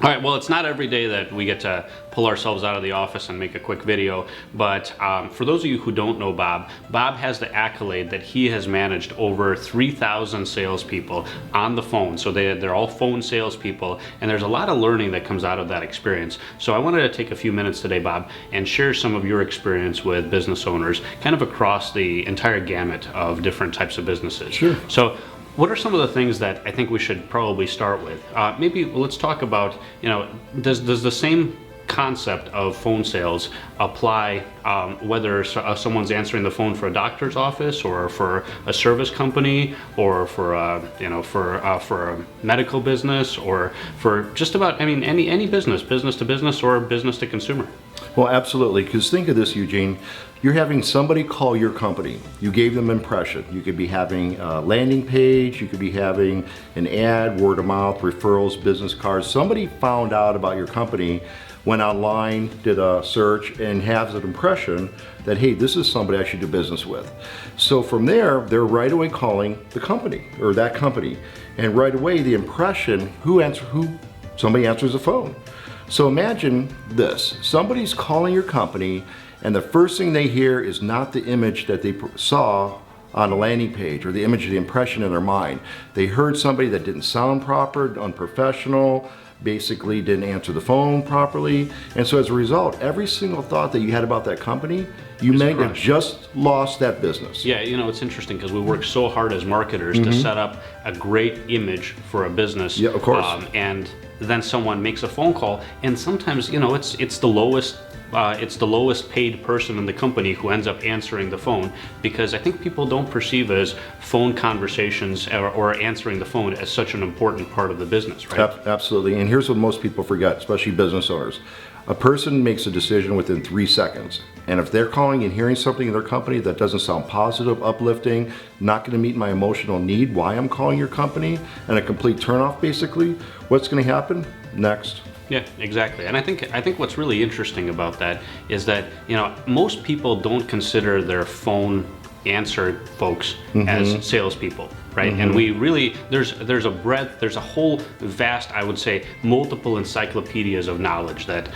All right, well, it's not every day that we get to pull ourselves out of the office and make a quick video, but for those of you who don't know Bob, Bob has the accolade that he has managed over 3,000 salespeople on the phone. So they're all phone salespeople, and there's a lot of learning that comes out of that experience. So I wanted to take a few minutes today, Bob, and share some of your experience with business owners, kind of across the entire gamut of different types of businesses. Sure. So what are some of the things that I think we should probably start with? Maybe let's talk about, does the same concept of phone sales apply whether someone's answering the phone for a doctor's office or for a service company or for a medical business or for just about, any business to business or business to consumer? Well, absolutely, because think of this, Eugene. You're having somebody call your company. You gave them impression. You could be having a landing page, you could be having an ad, word of mouth, referrals, business cards. Somebody found out about your company, went online, did a search, and has an impression that, hey, this is somebody I should do business with. So from there, they're right away calling the company or that company. And right away, the impression, somebody answers the phone. So imagine this, somebody's calling your company and the first thing they hear is not the image that they saw on a landing page or the image of the impression in their mind. They heard somebody that didn't sound proper, unprofessional, basically didn't answer the phone properly. And so as a result, every single thought that you had about that company, you may have just lost that business. Yeah, it's interesting because we work so hard as marketers to set up a great image for a business. Yeah, of course. And then someone makes a phone call, and sometimes, it's the lowest paid person in the company who ends up answering the phone, because I think people don't perceive as phone conversations or answering the phone as such an important part of the business, right? Absolutely, and here's what most people forget, especially business owners. A person makes a decision within 3 seconds, and if they're calling and hearing something in their company that doesn't sound positive, uplifting, not going to meet my emotional need, why I'm calling your company, and a complete turnoff basically, what's going to happen? Next. Yeah, exactly. And I think what's really interesting about that is that, most people don't consider their phone answered folks as salespeople, right? And we really, there's a breadth, there's a whole vast, I would say, multiple encyclopedias of knowledge that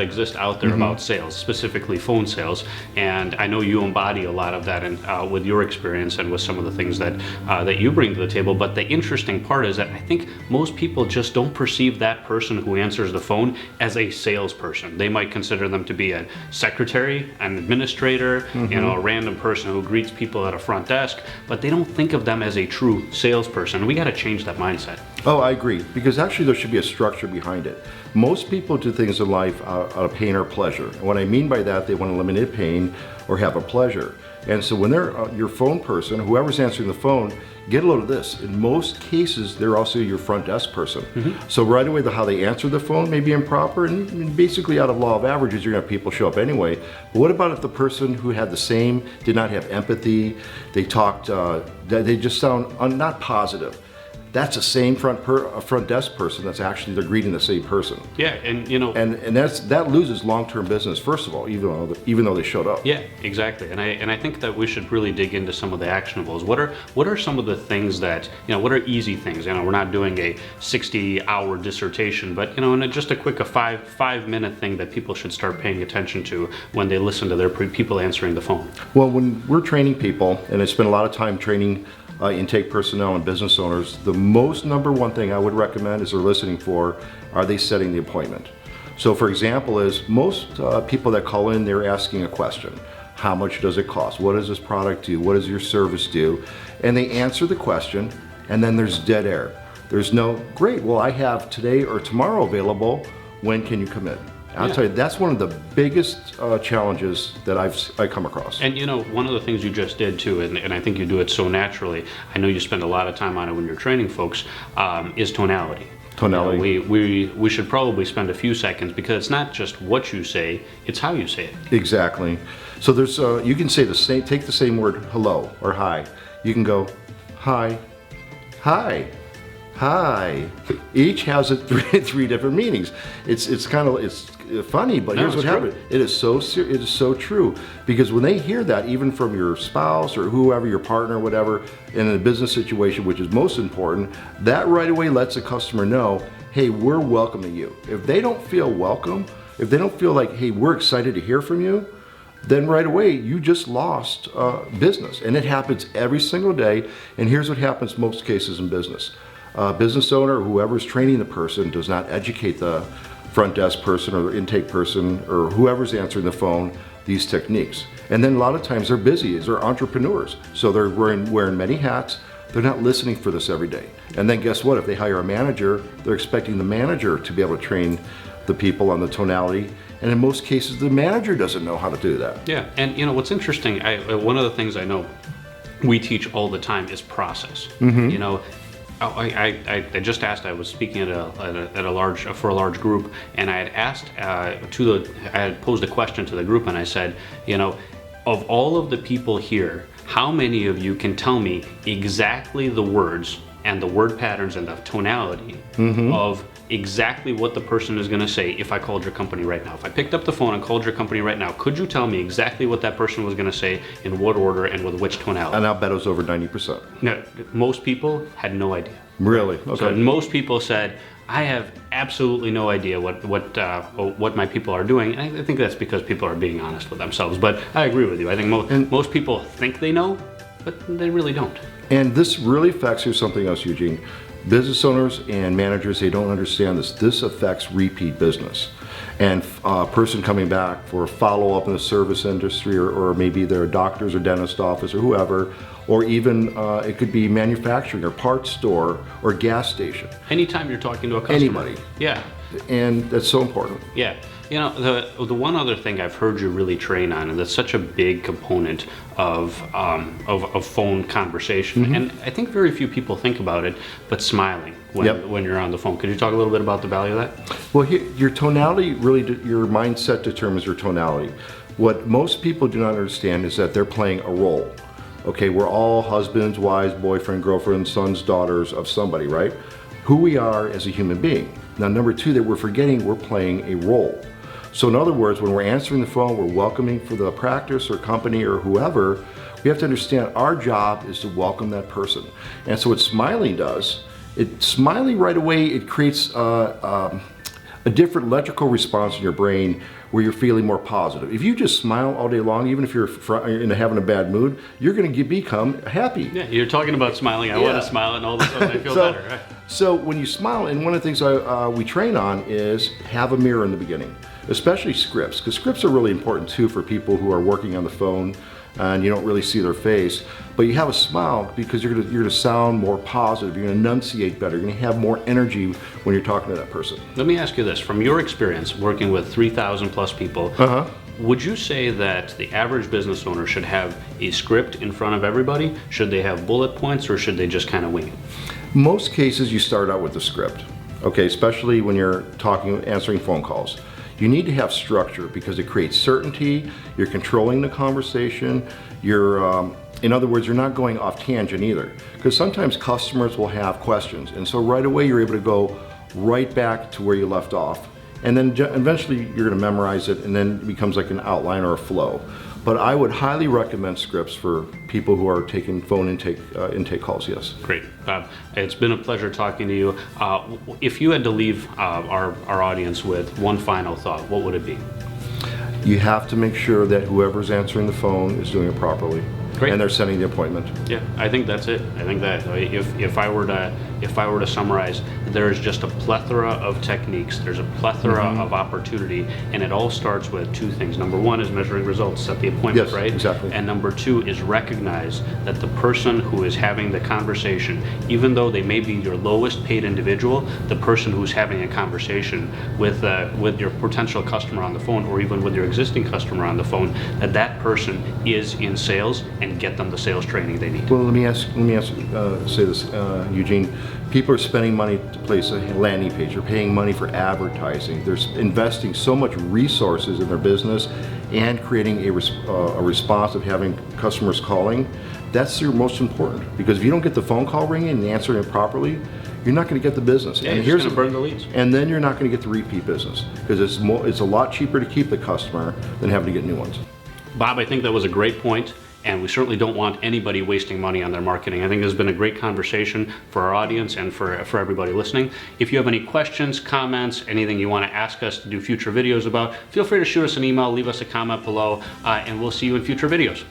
exist out there about sales, specifically phone sales. And I know you embody a lot of that with your experience and with some of the things that you bring to the table. But the interesting part is that I think most people just don't perceive that person who answers the phone as a salesperson. They might consider them to be a secretary, an administrator, a random person who greets people at a front desk, but they don't think of them as a true salesperson. We got to change that mindset. Oh, I agree, because actually there should be a structure behind it. Most people do things in life out of pain or pleasure. And what I mean by that, they want to eliminate pain or have a pleasure. And so when they're your phone person, whoever's answering the phone, get a load of this. In most cases, they're also your front desk person. So right away, how they answer the phone may be improper, and basically out of law of averages, you're gonna have people show up anyway. But what about if the person who had the same did not have empathy, they talked, they just sound not positive? That's the same front desk person that's actually they're greeting the same person. Yeah, and and that loses long-term business, first of all, even though they showed up. Yeah, exactly. And I think that we should really dig into some of the actionables. What are some of the things that, what are easy things? We're not doing a 60-hour dissertation, but in just a quick 5-minute thing that people should start paying attention to when they listen to their people answering the phone. Well, when we're training people, and I spend a lot of time training intake personnel and business owners, the number one thing I would recommend is they're listening for, are they setting the appointment? So for example, is most people that call in, they're asking a question. How much does it cost? What does this product do? What does your service do? And they answer the question, and then there's dead air. There's no, great, well, I have today or tomorrow available. When can you come in? I'll tell you, that's one of the biggest challenges that I come across. And one of the things you just did too, and I think you do it so naturally, I know you spend a lot of time on it when you're training folks, is tonality. Tonality. We should probably spend a few seconds, because it's not just what you say, it's how you say it. Exactly. So there's you can say take the same word hello or hi. You can go hi, hi, hi. Each has three different meanings. It's funny, but here's what happened. It is so true, because when they hear that, even from your spouse or whoever, your partner, whatever, in a business situation, which is most important, that right away lets the customer know, hey, we're welcoming you. If they don't feel welcome, if they don't feel like, hey, we're excited to hear from you, then right away you just lost business. And it happens every single day. And here's what happens most cases in business. Business owner or whoever's training the person does not educate the front desk person or the intake person or whoever's answering the phone these techniques. And then a lot of times they're busy, they're entrepreneurs. So they're wearing many hats. They're not listening for this every day. And then guess what? If they hire a manager, they're expecting the manager to be able to train the people on the tonality. And in most cases, the manager doesn't know how to do that. Yeah, and you know what's interesting, one of the things I know we teach all the time is process. You know, I just asked. I was speaking at a large group, and I had asked I had posed a question to the group, and I said, you know, of all of the people here, how many of you can tell me exactly the words and the word patterns and the tonality of exactly what the person is going to say if I called your company right now? If I picked up the phone and called your company right now, could you tell me exactly what that person was going to say, in what order, and with which tonality? And I'll bet it was over 90%. No, most people had no idea. Really? Okay. So most people said, I have absolutely no idea what my people are doing. And I think that's because people are being honest with themselves. But I agree with you. I think most people think they know, but they really don't. And this really affects, here's something else, Eugene. Business owners and managers, they don't understand this. This affects repeat business. And a person coming back for a follow-up in the service industry, or maybe they're a doctor's or dentist office or whoever, or even it could be manufacturing or parts store or gas station. Anytime you're talking to a customer. Anybody. Yeah. And that's so important. Yeah. You know, the one other thing I've heard you really train on, and that's such a big component of phone conversation, and I think very few people think about it, but smiling when you're on the phone. Could you talk a little bit about the value of that? Well, your tonality, really, your mindset determines your tonality. What most people do not understand is that they're playing a role. Okay, we're all husbands, wives, boyfriend, girlfriend, sons, daughters of somebody, right? Who we are as a human being. Now, number two, that we're forgetting, we're playing a role. So in other words, when we're answering the phone, we're welcoming for the practice or company or whoever, we have to understand our job is to welcome that person. And so what smiling does, smiling right away, it creates a different electrical response in your brain where you're feeling more positive. If you just smile all day long, even if you're having a bad mood, you're going to become happy. Yeah, you're talking about smiling. I want to smile, and all of a sudden I feel better. Right? So when you smile, and one of the things we train on is have a mirror in the beginning, especially scripts, because scripts are really important too for people who are working on the phone and you don't really see their face. But you have a smile because you're gonna sound more positive, you're gonna enunciate better, you're gonna have more energy when you're talking to that person. Let me ask you this, from your experience working with 3,000 plus people, would you say that the average business owner should have a script in front of everybody? Should they have bullet points, or should they just kind of wing it? Most cases you start out with a script, okay, especially when you're answering phone calls. You need to have structure because it creates certainty, you're controlling the conversation, in other words, you're not going off tangent either. Because sometimes customers will have questions, and so right away you're able to go right back to where you left off. And then eventually you're going to memorize it, and then it becomes like an outline or a flow. But I would highly recommend scripts for people who are taking phone intake calls, yes. Great. Bob, it's been a pleasure talking to you. If you had to leave our audience with one final thought, what would it be? You have to make sure that whoever's answering the phone is doing it properly. Great. And they're setting the appointment. Yeah, I think that's it. I think that if I were to summarize, there's just a plethora of techniques. There's a plethora of opportunity, and it all starts with two things. Number one is measuring results, set the appointment, yes, right? Exactly. And number two is recognize that the person who is having the conversation, even though they may be your lowest paid individual, the person who's having a conversation with your potential customer on the phone, or even with your existing customer on the phone, that person is in sales, and get them the sales training they need. Well, let me say this, Eugene. People are spending money to place a landing page. They're paying money for advertising. They're investing so much resources in their business and creating a response of having customers calling. That's your most important, because if you don't get the phone call ringing and answering it properly, you're not going to get the business. Yeah, and you're going to burn the leads. And then you're not going to get the repeat business, because it's a lot cheaper to keep the customer than having to get new ones. Bob, I think that was a great point. and we certainly don't want anybody wasting money on their marketing. I think this has been a great conversation for our audience and for everybody listening. If you have any questions, comments, anything you want to ask us to do future videos about, feel free to shoot us an email, leave us a comment below, and we'll see you in future videos.